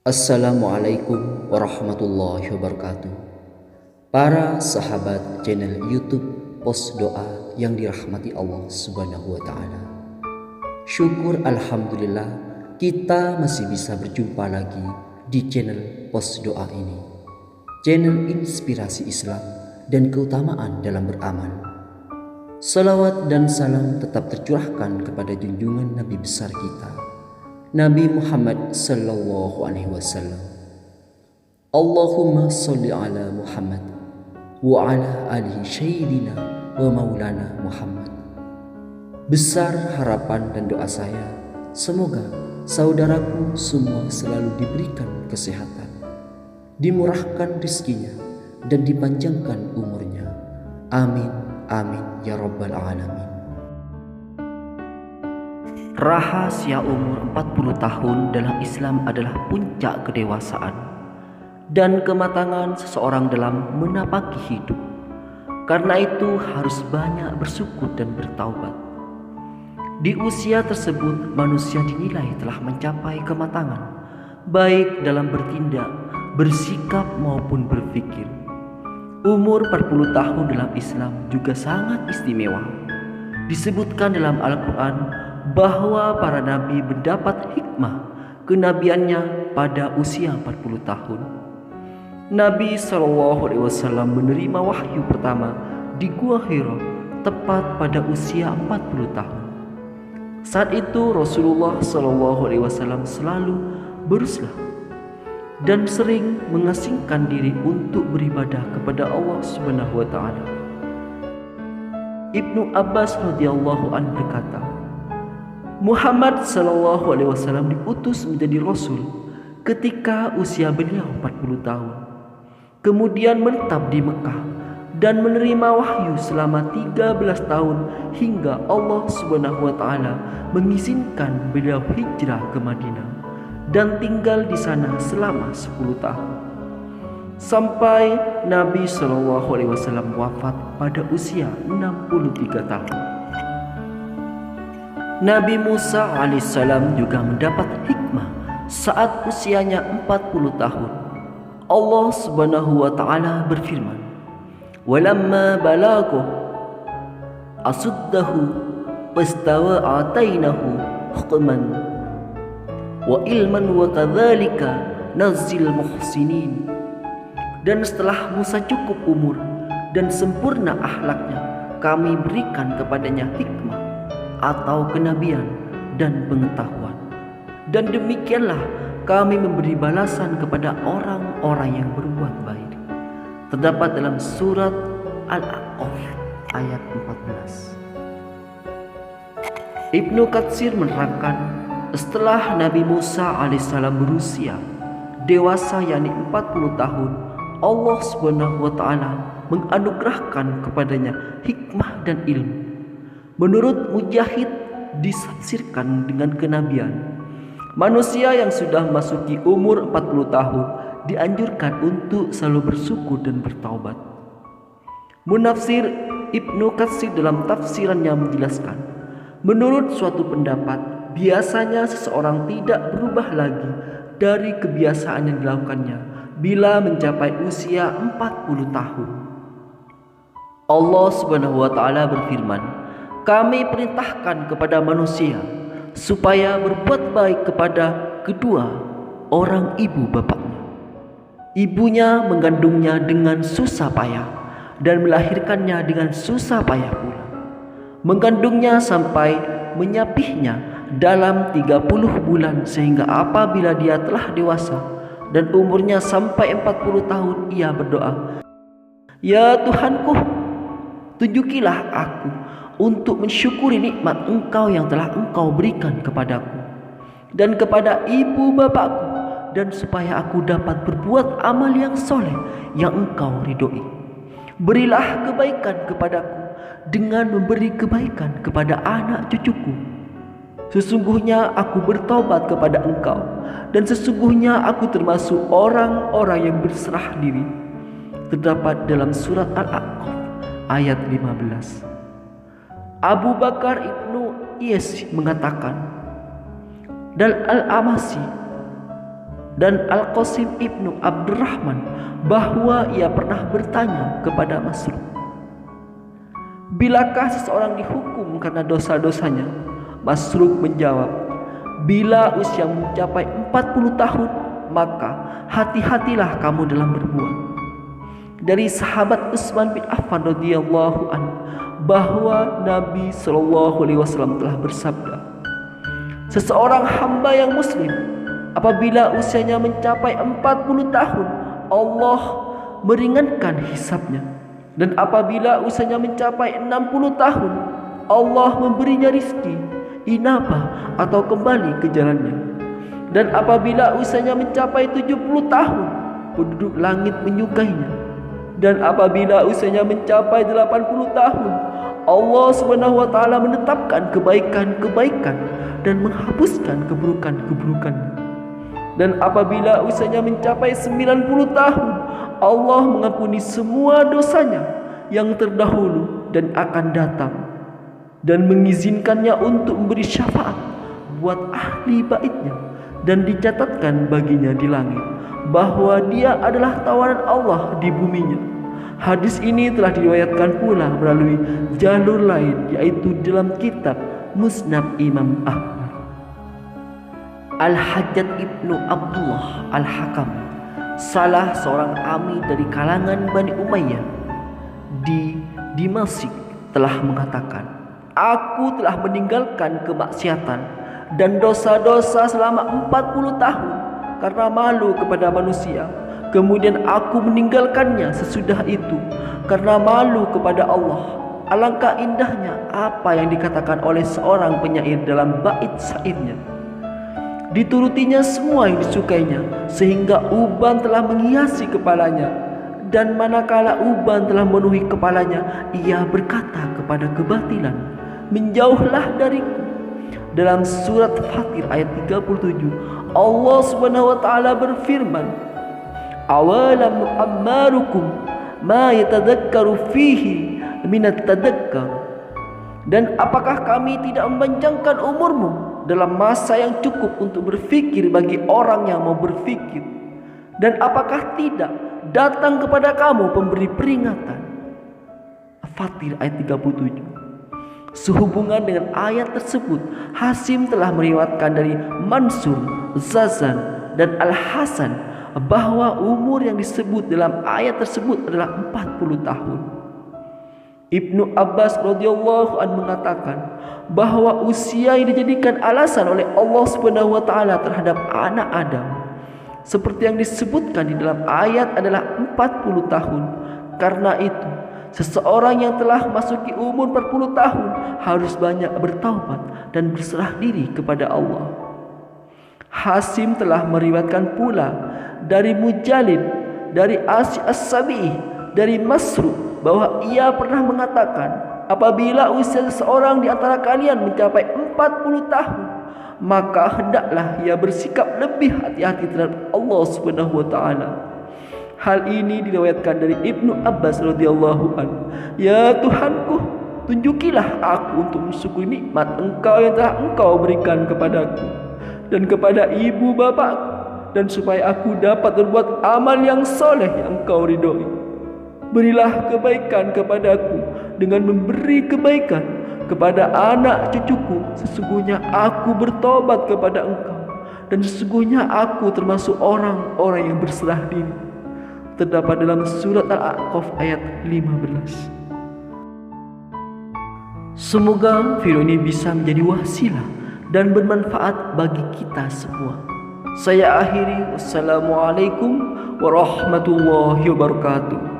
Assalamualaikum warahmatullahi wabarakatuh. Para sahabat channel YouTube Pos Doa yang dirahmati Allah Subhanahu wa taala. Syukur alhamdulillah kita masih bisa berjumpa lagi di channel Pos Doa ini. Channel inspirasi Islam dan keutamaan dalam beramal. Salawat dan salam tetap tercurahkan kepada junjungan Nabi besar kita, Nabi Muhammad sallallahu alaihi wasallam. Allahumma sholli ala Muhammad wa ala alihi sayyidina wa maulana Muhammad. Besar harapan dan doa saya, semoga saudaraku semua selalu diberikan kesehatan, dimurahkan rezekinya, dan dipanjangkan umurnya. Amin, amin ya rabbal alamin. Rahasia umur 40 tahun dalam Islam adalah puncak kedewasaan dan kematangan seseorang dalam menapaki hidup. Karena itu harus banyak bersyukur dan bertaubat. Di usia tersebut manusia dinilai telah mencapai kematangan, baik dalam bertindak, bersikap maupun berpikir. Umur 40 tahun dalam Islam juga sangat istimewa. Disebutkan dalam Al-Quran bahwa para nabi mendapat hikmah kenabiannya pada usia 40 tahun. Nabi SAW menerima wahyu pertama di Gua Hira tepat pada usia 40 tahun. Saat itu Rasulullah SAW selalu berusaha dan sering mengasingkan diri untuk beribadah kepada Allah Subhanahu wa taala. Ibnu Abbas radhiyallahu anhu berkata, Muhammad SAW diutus menjadi Rasul ketika usia beliau 40 tahun. Kemudian menetap di Mekah dan menerima wahyu selama 13 tahun hingga Allah Subhanahu wa taala mengizinkan beliau hijrah ke Madinah dan tinggal di sana selama 10 tahun. Sampai Nabi SAW wafat pada usia 63 tahun. Nabi Musa alaihissalam juga mendapat hikmah saat usianya 40 tahun. Allah Subhanahu wa taala berfirman, "Walamma balagha asuddahu fastawa atainahu hukman wa ilman wa kadzalika nazil muhsinin." Dan setelah Musa cukup umur dan sempurna akhlaknya, kami berikan kepadanya hikmah atau kenabian dan pengetahuan. Dan demikianlah kami memberi balasan kepada orang-orang yang berbuat baik. Terdapat dalam surat Al-A'raf ayat 14. Ibnu Katsir menerangkan, setelah Nabi Musa alaihissalam berusia dewasa yakni 40 tahun, Allah Subhanahu wa taala menganugerahkan kepadanya hikmah dan ilmu. Menurut Mujahid ditafsirkan dengan kenabian. Manusia yang sudah memasuki umur 40 tahun dianjurkan untuk selalu bersyukur dan bertaubat. Munafsir Ibnu Katsir dalam tafsirannya menjelaskan, menurut suatu pendapat, biasanya seseorang tidak berubah lagi dari kebiasaan yang dilakukannya bila mencapai usia 40 tahun. Allah Subhanahu wa taala berfirman, "Kami perintahkan kepada manusia supaya berbuat baik kepada kedua orang ibu bapaknya. Ibunya mengandungnya dengan susah payah dan melahirkannya dengan susah payah pula. Mengandungnya sampai menyapihnya dalam 30 bulan sehingga apabila dia telah dewasa dan umurnya sampai 40 tahun ia berdoa, 'Ya Tuhanku, tunjukilah aku untuk mensyukuri nikmat Engkau yang telah Engkau berikan kepadaku dan kepada ibu bapakku, dan supaya aku dapat berbuat amal yang soleh yang Engkau ridhoi. Berilah kebaikan kepadaku dengan memberi kebaikan kepada anak cucuku. Sesungguhnya aku bertobat kepada Engkau, dan sesungguhnya aku termasuk orang-orang yang berserah diri." Terdapat dalam surat Al-A'raf ayat 15. Abu Bakar Ibnu Iyas mengatakan, dan Al-Amasi dan Al-Qasim ibnu Abdurrahman bahwa ia pernah bertanya kepada Masruq, "Bilakah seseorang dihukum karena dosa-dosanya?" Masruq menjawab, "Bila usia mencapai 40 tahun, maka hati-hatilah kamu dalam berbuat." Dari sahabat Utsman bin Affan radhiyallahu anhu bahwa Nabi SAW telah bersabda, "Seseorang hamba yang muslim apabila usianya mencapai 40 tahun, Allah meringankan hisabnya. Dan apabila usianya mencapai 60 tahun, Allah memberinya rizki, inabah atau kembali ke jalannya. Dan apabila usianya mencapai 70 tahun, penduduk langit menyukainya. Dan apabila usianya mencapai 80 tahun, Allah SWT menetapkan kebaikan-kebaikan dan menghapuskan keburukan-keburukannya. Dan apabila usianya mencapai 90 tahun, Allah mengampuni semua dosanya yang terdahulu dan akan datang, dan mengizinkannya untuk memberi syafaat buat ahli baitnya, dan dicatatkan baginya di langit bahwa dia adalah tawanan Allah di buminya." Hadis ini telah diriwayatkan pula melalui jalur lain, yaitu dalam kitab Musnad Imam Ahmad. Al-Hajjaj ibnu Abdullah Al-Hakam, salah seorang amir dari kalangan Bani Umayyah di Damasik, telah mengatakan, "Aku telah meninggalkan kemaksiatan dan dosa-dosa selama 40 tahun karena malu kepada manusia. Kemudian aku meninggalkannya sesudah itu karena malu kepada Allah." Alangkah indahnya apa yang dikatakan oleh seorang penyair dalam bait syairnya. Diturutinya semua yang disukainya, sehingga uban telah menghiasi kepalanya. Dan manakala uban telah memenuhi kepalanya, ia berkata kepada kebatilan, "Menjauhlah dariku." Dalam surat Fatir ayat 37, Allah SWT berfirman, "Awalam nu'ammarukum ma yatadakkaru fihi minat tadakkar." Dan apakah kami tidak memanjangkan umurmu dalam masa yang cukup untuk berfikir bagi orang yang mau berfikir? Dan apakah tidak datang kepada kamu pemberi peringatan? Fatir ayat 37. Sehubungan dengan ayat tersebut, Hasim telah meriwayatkan dari Mansur, Zazan, dan Al-Hasan bahwa umur yang disebut dalam ayat tersebut adalah 40 tahun. Ibnu Abbas radhiyallahu anhu mengatakan bahwa usia yang dijadikan alasan oleh Allah SWT terhadap anak Adam, seperti yang disebutkan di dalam ayat, adalah 40 tahun. Karena itu, seseorang yang telah masuki umur 40 tahun harus banyak bertaubat dan berserah diri kepada Allah. Hasim telah meriwayatkan pula dari Mujalid, dari As-Sabi'i, dari Masruq, bahwa ia pernah mengatakan, apabila usia seseorang di antara kalian mencapai 40 tahun, maka hendaklah ia bersikap lebih hati-hati terhadap Allah SWT. Hal ini diriwayatkan dari Ibnu Abbas radhiyallahu anhu. "Ya Tuhanku, tunjukilah aku untuk mensyukuri nikmat Engkau yang telah Engkau berikan kepadaku dan kepada ibu bapakku, dan supaya aku dapat berbuat amal yang soleh yang Engkau ridhoi. Berilah kebaikan kepadaku dengan memberi kebaikan kepada anak cucuku. Sesungguhnya aku bertobat kepada Engkau, dan sesungguhnya aku termasuk orang-orang yang berserah diri." Terdapat dalam surat Al-A'qaf ayat 15. Semoga video ini bisa menjadi wasilah dan bermanfaat bagi kita semua. Saya akhiri. Wassalamualaikum warahmatullahi wabarakatuh.